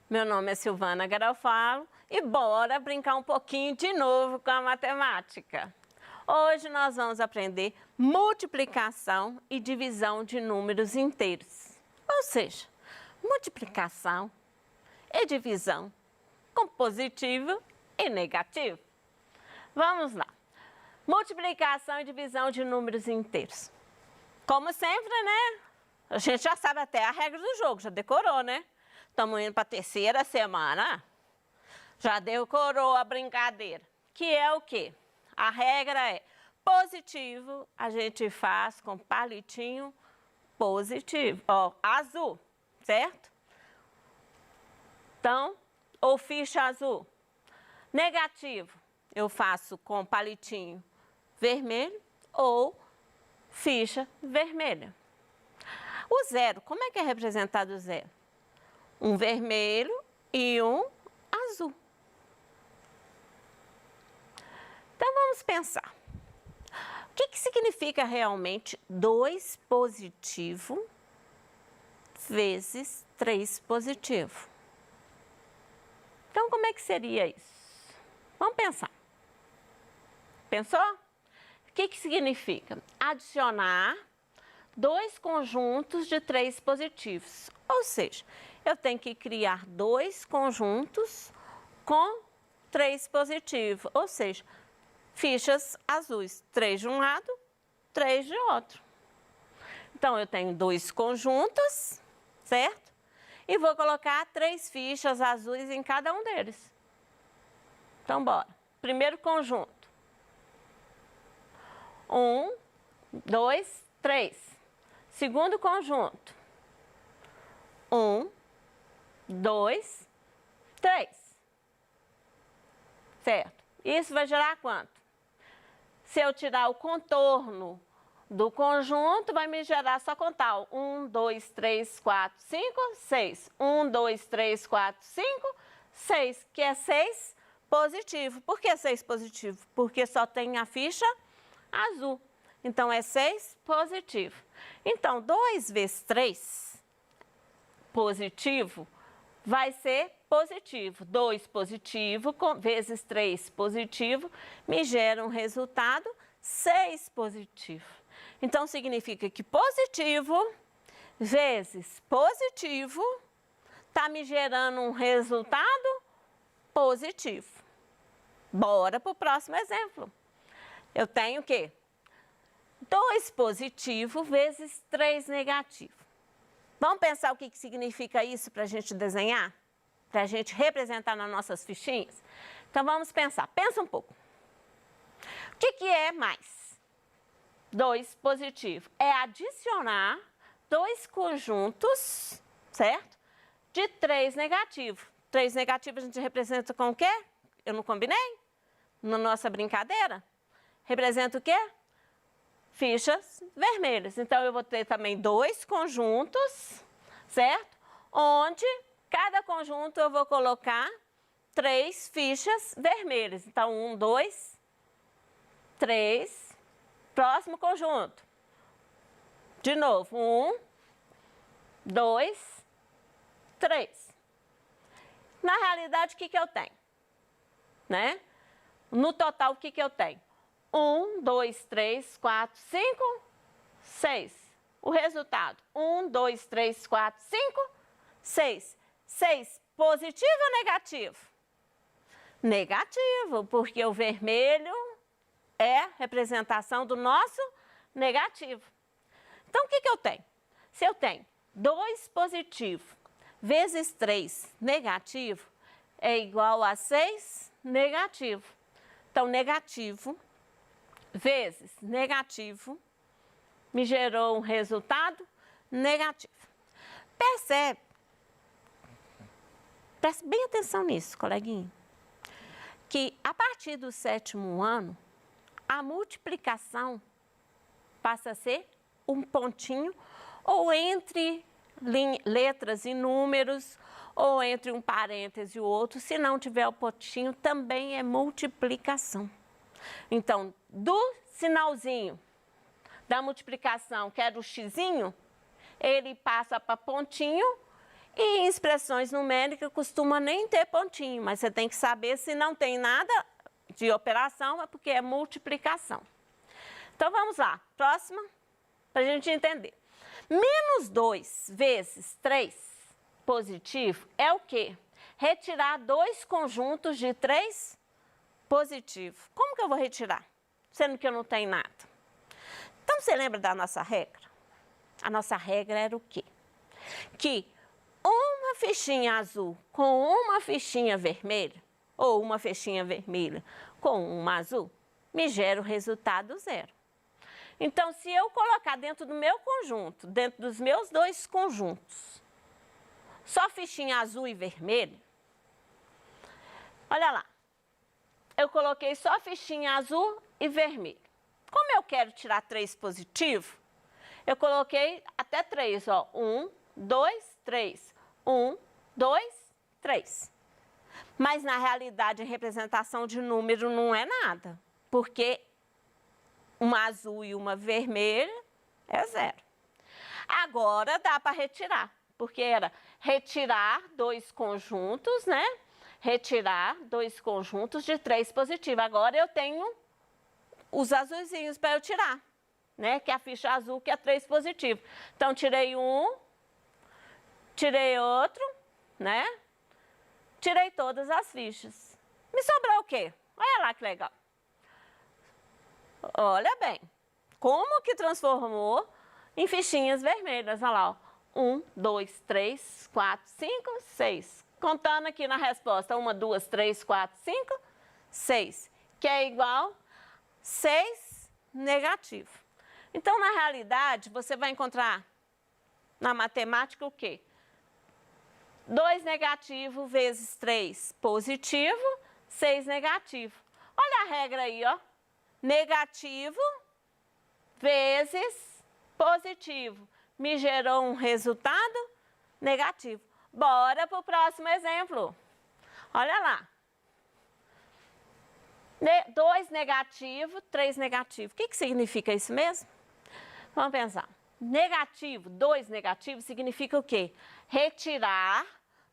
Meu nome é Silvana Garofalo e bora brincar um pouquinho de novo com a matemática. Hoje nós vamos aprender multiplicação e divisão de números inteiros. Ou seja, multiplicação e divisão com positivo e negativo. Vamos lá. Multiplicação e divisão de números inteiros. Como sempre, né? A gente já sabe até a regra do jogo, já decorou, né? Estamos indo para a terceira semana. Já decorou a brincadeira. Que é o quê? A regra é positivo, a gente faz com palitinho positivo, ó, azul, certo? Então, ou ficha azul. Negativo, eu faço com palitinho vermelho ou ficha vermelha. O zero, como é que é representado o zero? Um vermelho e um azul. Então, vamos pensar. O que significa realmente 2 positivo vezes 3 positivo? Então, como é que seria isso? Vamos pensar. Pensou? O que significa? Adicionar 2 conjuntos de 3 positivos. Ou seja, eu tenho que criar 2 conjuntos com 3 positivos. Ou seja, fichas azuis. 3 de um lado, 3 de outro. Então, eu tenho 2 conjuntos, certo? E vou colocar 3 fichas azuis em cada um deles. Então, bora. Primeiro conjunto. 1, 2, 3. Segundo conjunto. 1, 2, 3. Certo? Isso vai gerar quanto? Se eu tirar o contorno do conjunto, vai me gerar só contar. 1, 2, 3, 4, 5, 6. 1, 2, 3, 4, 5, 6. Que é 6 positivo. Por que 6 positivo? Porque só tem a ficha azul. Então, é 6 positivo. Então, 2 vezes 3 positivo vai ser positivo. 2 positivo vezes 3 positivo me gera um resultado 6 positivo. Então, significa que positivo vezes positivo está me gerando um resultado positivo. Bora para o próximo exemplo. Eu tenho o quê? 2 positivo vezes 3 negativo. Vamos pensar o que significa isso para a gente desenhar? Para a gente representar nas nossas fichinhas? Então, vamos pensar. Pensa um pouco. O que é mais? 2 positivo. É adicionar 2 conjuntos, certo? De 3 negativo. 3 negativo a gente representa com o quê? Eu não combinei? Na nossa brincadeira? Representa o quê? Fichas vermelhas. Então, eu vou ter também 2 conjuntos, certo? Onde cada conjunto eu vou colocar 3 fichas vermelhas. Então, 1, 2, 3. Próximo conjunto. De novo, 1, 2, 3. Na realidade, o que eu tenho? Né? No total, o que eu tenho? 1, 2, 3, 4, 5, 6. O resultado, 1, 2, 3, 4, 5, 6. 6 positivo ou negativo? Negativo, porque o vermelho é representação do nosso negativo. Então, o que eu tenho? Se eu tenho 2 positivo vezes 3 negativo, é igual a 6 negativo. Então, negativo vezes negativo me gerou um resultado negativo. Percebe? Preste bem atenção nisso, coleguinha. Que a partir do 7º ano, a multiplicação passa a ser um pontinho ou entre letras e números ou entre um parêntese e o outro. Se não tiver o pontinho, também é multiplicação. Então, do sinalzinho da multiplicação, que era o xizinho, ele passa para pontinho E em expressões numéricas costuma nem ter pontinho, mas você tem que saber se não tem nada de operação, é porque é multiplicação. Então vamos lá, próxima, para a gente entender. Menos 2 vezes 3 positivo é o quê? Retirar dois conjuntos de 3 positivo. Como que eu vou retirar? Sendo que eu não tenho nada. Então você lembra da nossa regra? A nossa regra era o quê? Que uma fichinha azul com uma fichinha vermelha, ou uma fichinha vermelha com uma azul, me gera o resultado 0. Então, se eu colocar dentro do meu conjunto, dentro dos meus dois conjuntos, só fichinha azul e vermelho, olha lá, eu coloquei só fichinha azul e vermelho. Como eu quero tirar 3 positivo, eu coloquei até 3, ó, 1, 2, 3. 1, 2, 3. Mas, na realidade, a representação de número não é nada, porque uma azul e uma vermelha é 0. Agora, dá para retirar, porque era retirar dois conjuntos, né? Retirar dois conjuntos de 3 positivos. Agora, eu tenho os azulzinhos para eu tirar, né? Que é a ficha azul, que é 3 positivo. Então, tirei um, tirei outro, né? Tirei todas as fichas. Me sobrou o quê? Olha lá que legal. Olha bem, como que transformou em fichinhas vermelhas. Olha lá, ó. 1, 2, 3, 4, 5, 6. Contando aqui na resposta, 1, 2, 3, 4, 5, 6. Que é igual 6 negativo. Então, na realidade, você vai encontrar na matemática o quê? 2 negativo vezes 3 positivo, 6 negativo. Olha a regra aí, ó. Negativo vezes positivo. Me gerou um resultado negativo. Bora para o próximo exemplo. Olha lá. 2 negativo, 3 negativo. O que significa isso mesmo? Vamos pensar. Negativo, 2 negativo, significa o quê? Retirar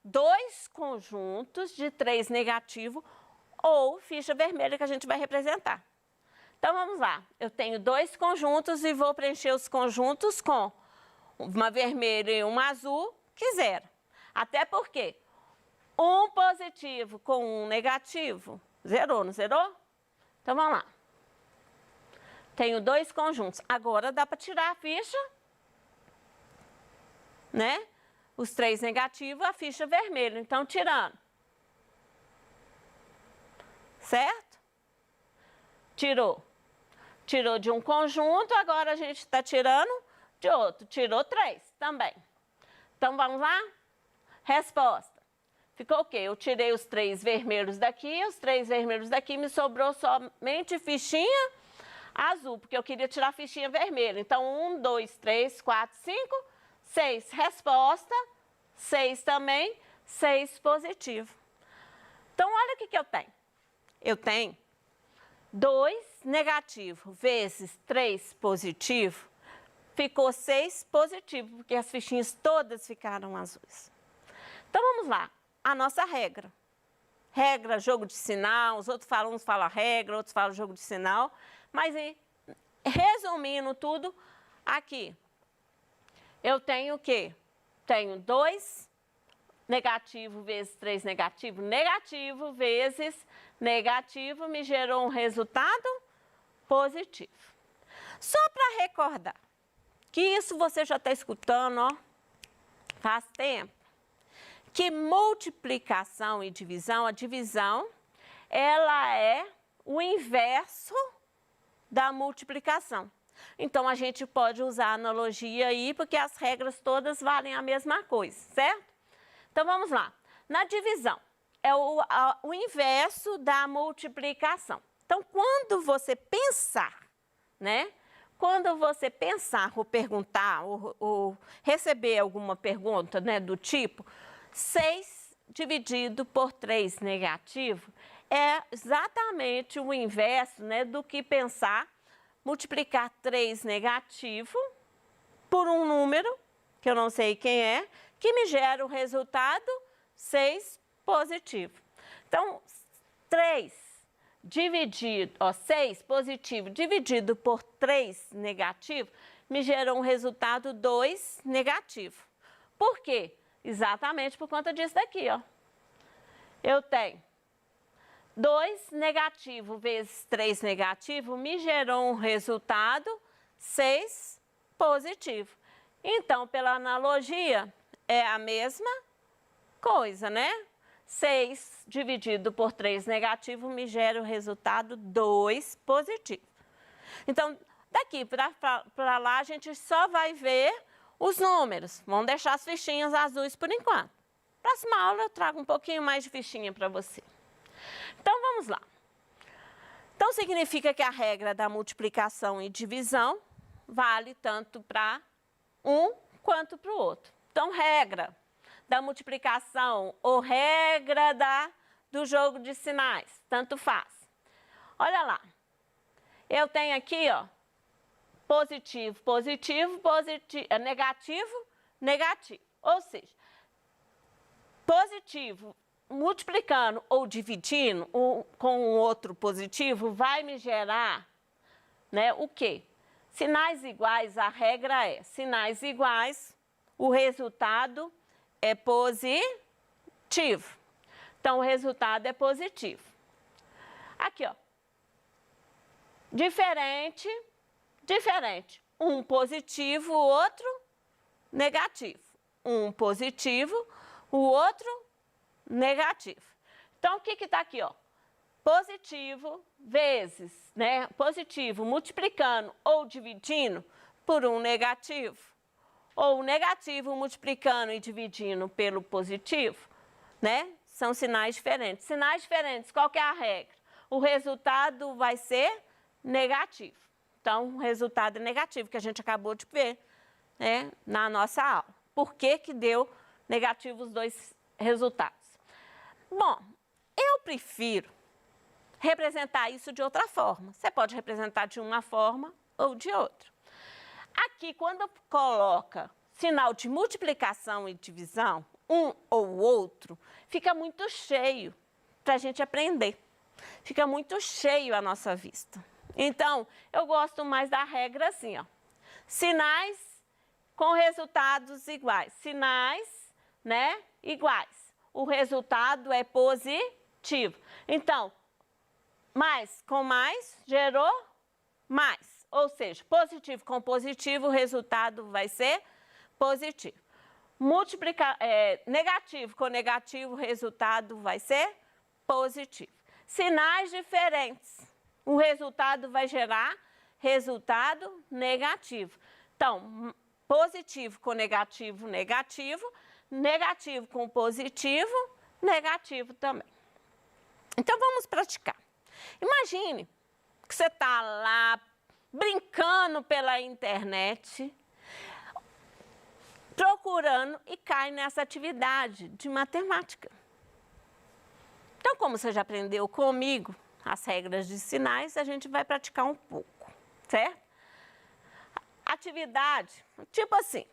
dois conjuntos de 3 negativo ou ficha vermelha que a gente vai representar. Então, vamos lá. Eu tenho 2 conjuntos e vou preencher os conjuntos com uma vermelha e uma azul, que 0. Até porque um positivo com um negativo, zerou, não zerou? Então, vamos lá. Tenho 2 conjuntos. Agora, dá para tirar a ficha, né? Os 3 negativos, a ficha vermelha. Então, tirando. Certo? Tirou. Tirou de um conjunto, agora a gente está tirando de outro. Tirou 3 também. Então, vamos lá? Resposta. Ficou o quê? Eu tirei os 3 vermelhos daqui, os 3 vermelhos daqui, me sobrou somente fichinha azul, porque eu queria tirar a fichinha vermelha. Então, 1, 2, 3, 4, 5, 6. Resposta, 6 também, 6 positivo. Então, olha o que eu tenho. Eu tenho 2 negativo vezes 3 positivo, ficou 6 positivo, porque as fichinhas todas ficaram azuis. Então, vamos lá. A nossa regra. Regra, jogo de sinal, uns falam regra, outros falam jogo de sinal. Mas, resumindo tudo, aqui, eu tenho o quê? Tenho 2 negativo vezes 3 negativo, negativo vezes negativo, me gerou um resultado positivo. Só para recordar, que isso você já está escutando, ó, faz tempo, que multiplicação e divisão, a divisão, ela é o inverso da multiplicação. Então, a gente pode usar a analogia aí, porque as regras todas valem a mesma coisa, certo? Então, vamos lá. Na divisão, é o inverso da multiplicação. Então, quando você pensar, né? Quando você pensar ou perguntar, ou receber alguma pergunta, né, do tipo 6 dividido por 3 negativo, é exatamente o inverso, né, do que pensar multiplicar 3 negativo por um número, que eu não sei quem é, que me gera o resultado 6 positivo. Então, 6 positivo dividido por 3 negativo, me gerou um resultado 2 negativo. Por quê? Exatamente por conta disso daqui, ó. Eu tenho 2 negativo vezes 3 negativo, me gerou um resultado 6 positivo. Então, pela analogia, é a mesma coisa, né? 6 dividido por 3 negativo me gera o resultado 2 positivo. Então, daqui para lá, a gente só vai ver os números. Vamos deixar as fichinhas azuis por enquanto. Próxima aula eu trago um pouquinho mais de fichinha para você. Então, vamos lá. Então, significa que a regra da multiplicação e divisão vale tanto para um quanto para o outro. Então, regra da multiplicação ou regra do jogo de sinais, tanto faz. Olha lá, eu tenho aqui, ó, positivo, positivo, positivo, negativo, negativo. Ou seja, positivo multiplicando ou dividindo com um outro positivo vai me gerar, né, o quê? Sinais iguais, a regra é sinais iguais, o resultado é positivo. Então, o resultado é positivo. Aqui, ó. Diferente, diferente. Um positivo, o outro negativo. Um positivo, o outro negativo. Então, o que está aqui, ó? Positivo vezes, né? Positivo multiplicando ou dividindo por um negativo. Ou negativo multiplicando e dividindo pelo positivo, né? São sinais diferentes. Sinais diferentes, qual que é a regra? O resultado vai ser negativo. Então, o resultado é negativo, que a gente acabou de ver, né, na nossa aula. Por que que deu negativo os dois resultados? Bom, eu prefiro representar isso de outra forma. Você pode representar de uma forma ou de outra. Aqui, quando coloca sinal de multiplicação e divisão, um ou outro, fica muito cheio para a gente aprender. Fica muito cheio à nossa vista. Então, eu gosto mais da regra assim, ó. Sinais com resultados iguais. Sinais, né, iguais. O resultado é positivo. Então, mais com mais gerou mais. Ou seja, positivo com positivo, o resultado vai ser positivo. Negativo com negativo, o resultado vai ser positivo. Sinais diferentes, o resultado vai gerar resultado negativo. Então, positivo com negativo, negativo. Negativo com positivo, negativo também. Então, vamos praticar. Imagine que você está lá brincando pela internet, procurando e cai nessa atividade de matemática. Então, como você já aprendeu comigo as regras de sinais, a gente vai praticar um pouco, certo? Atividade, tipo assim,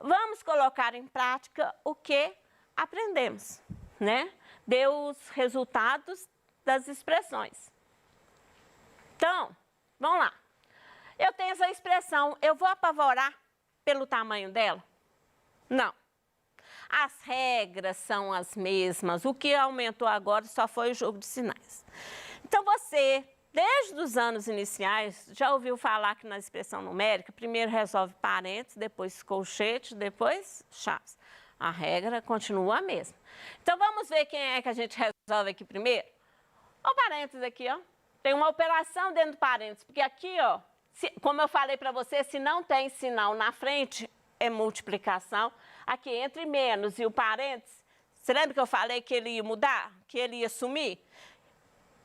vamos colocar em prática o que aprendemos, né? Deu os resultados das expressões. Então, vamos lá. Eu tenho essa expressão, eu vou apavorar pelo tamanho dela? Não. As regras são as mesmas, o que aumentou agora só foi o jogo de sinais. Então, você, desde os anos iniciais, já ouviu falar que na expressão numérica, primeiro resolve parênteses, depois colchete, depois chaves. A regra continua a mesma. Então, vamos ver quem é que a gente resolve aqui primeiro? O parênteses aqui, ó. Tem uma operação dentro do parênteses, porque aqui, ó, como eu falei para você, se não tem sinal na frente, é multiplicação. Aqui, entre menos e o parênteses, você lembra que eu falei que ele ia mudar? Que ele ia sumir?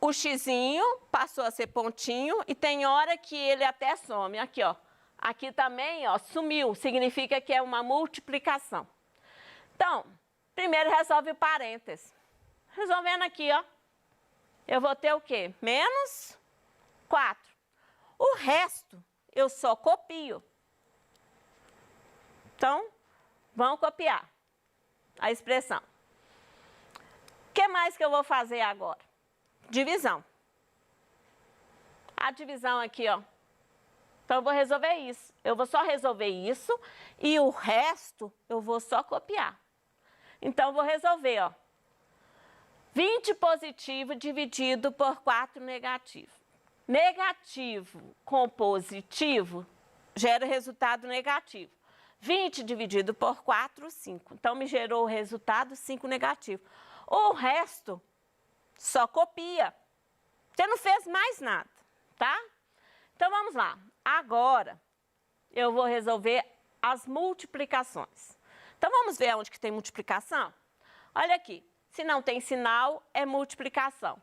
O xizinho passou a ser pontinho e tem hora que ele até some. Aqui, ó. Aqui também, ó, sumiu. Significa que é uma multiplicação. Então, primeiro resolve o parênteses. Resolvendo aqui, ó. Eu vou ter o quê? Menos 4. O resto, eu só copio. Então, vamos copiar. a expressão. O que mais que eu vou fazer agora? Divisão. A divisão aqui, ó. Então, eu vou resolver isso. Eu vou só resolver isso e o resto eu vou só copiar. Então, eu vou resolver, ó. 20 positivo dividido por 4 negativo. Negativo com positivo gera resultado negativo. 20 dividido por 4, 5. Então, me gerou o resultado 5 negativo. O resto, só copia. Você não fez mais nada, tá? Então, vamos lá. Agora, eu vou resolver as multiplicações. Então, vamos ver onde que tem multiplicação? Olha aqui. Se não tem sinal, é multiplicação.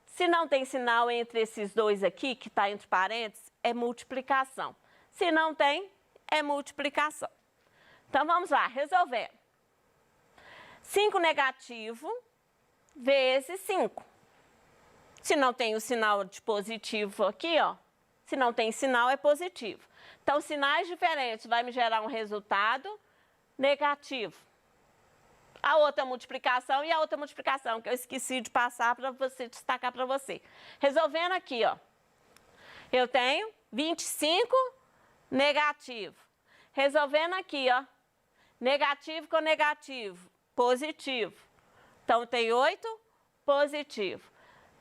Se não tem sinal entre esses dois aqui, que está entre parênteses, é multiplicação. Se não tem, é multiplicação. Então, vamos lá, resolver. 5 negativo vezes 5. Se não tem o sinal de positivo aqui, ó, se não tem sinal, é positivo. Então, sinais diferentes vai me gerar um resultado negativo. A outra multiplicação e a outra multiplicação, que eu esqueci de passar para você destacar para você. Resolvendo aqui, ó. Eu tenho 25 negativo. Resolvendo aqui, ó. Negativo com negativo, positivo. Então, tem 8 positivo.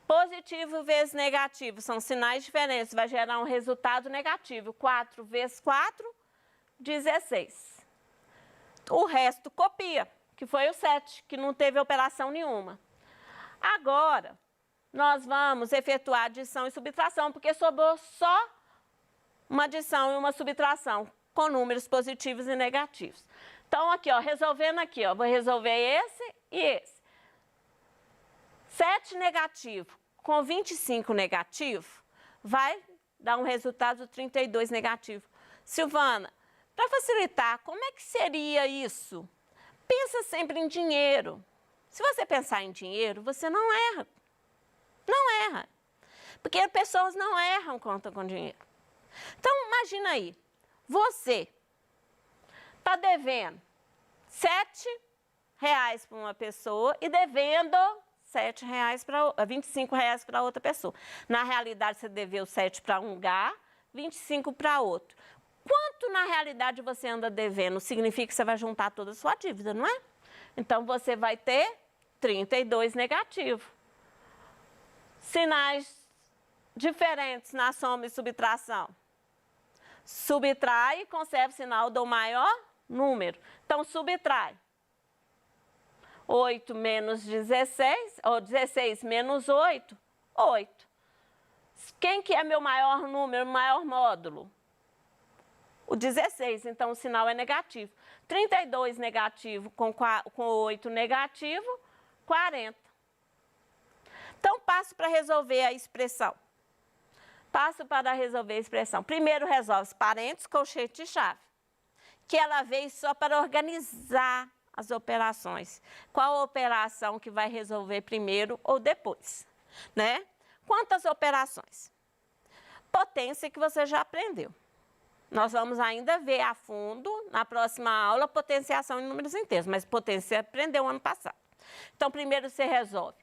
Positivo vezes negativo, são sinais diferentes, vai gerar um resultado negativo. 4 vezes 4, 16. O resto copia, que foi o 7, que não teve operação nenhuma. Agora, nós vamos efetuar adição e subtração, porque sobrou só uma adição e uma subtração, com números positivos e negativos. Então, aqui, ó, resolvendo aqui, ó, vou resolver esse e esse. 7 negativo com 25 negativo vai dar um resultado 32 negativo. Silvana, para facilitar, como é que seria isso? Pensa sempre em dinheiro. Se você pensar em dinheiro, você não erra. Não erra. Porque pessoas não erram conta com dinheiro. Então, imagina aí, você está devendo R$7 para uma pessoa e devendo R$25 para outra pessoa. Na realidade, você deveu 7 para um lugar, 25 para outro. Quanto, na realidade, você anda devendo? Significa que você vai juntar toda a sua dívida, não é? Então, você vai ter 32 negativo. Sinais diferentes na soma e subtração. Subtrai e conserva o sinal do maior número. Então, subtrai. 8 menos 16, ou 16 menos 8, 8. Quem que é meu maior número, maior módulo? O 16, então o sinal é negativo. 32 negativo com 8 negativo, 40. Então, passo para resolver a expressão. Passo para resolver a expressão. Primeiro resolve parênteses, colchete e chave. Que ela veio só para organizar as operações. Qual operação que vai resolver primeiro ou depois, né? Quantas operações? Potência que você já aprendeu. Nós vamos ainda ver a fundo, na próxima aula, potenciação em números inteiros, mas potência você aprendeu ano passado. Então, primeiro você resolve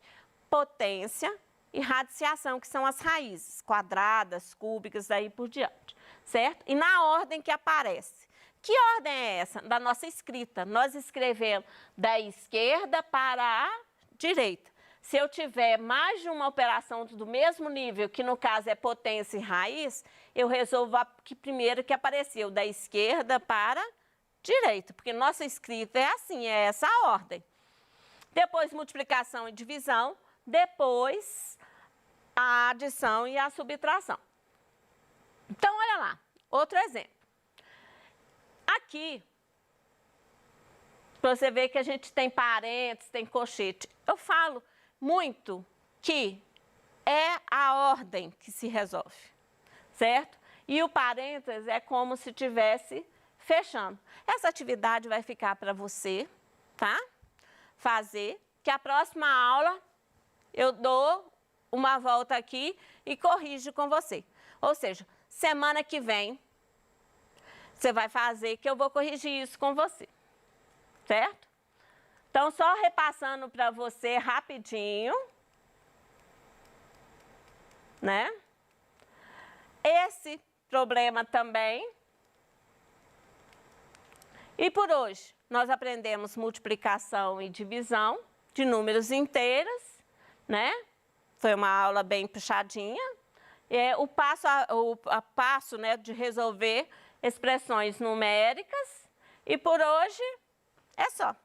potência e radiciação, que são as raízes, quadradas, cúbicas, daí por diante, certo? E na ordem que aparece. Que ordem é essa? Da nossa escrita. Nós escrevemos da esquerda para a direita. Se eu tiver mais de uma operação do mesmo nível, que no caso é potência e raiz, eu resolvo a que primeiro que apareceu, da esquerda para a direita, porque nossa escrita é assim, é essa a ordem. Depois multiplicação e divisão, depois a adição e a subtração. Então, olha lá, outro exemplo. Aqui, para você ver que a gente tem parênteses, tem colchete, eu falo muito que é a ordem que se resolve, certo? E o parênteses é como se estivesse fechando. Essa atividade vai ficar para você, tá? Fazer, que a próxima aula eu dou uma volta aqui e corrijo com você. Ou seja, semana que vem, você vai fazer que eu vou corrigir isso com você, certo? Então, só repassando para você rapidinho, né? Esse problema também. E por hoje, nós aprendemos multiplicação e divisão de números inteiros, né? Foi uma aula bem puxadinha. O passo a passo, né, de resolver expressões numéricas. E por hoje é só.